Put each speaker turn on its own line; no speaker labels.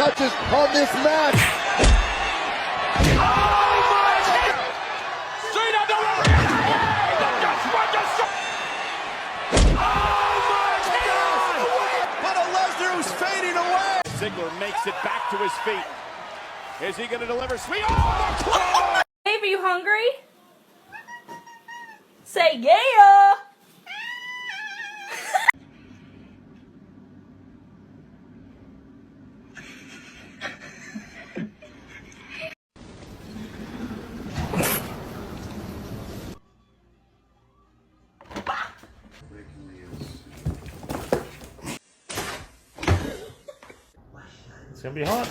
touches on this match.
Straight up delivery.
But a Lesnar who's fading away.
Ziggler makes it back to his feet. Is he going to deliver? Sweet. Oh, the claw!
Dave, are you hungry? Say yeah!
It's gonna be hot.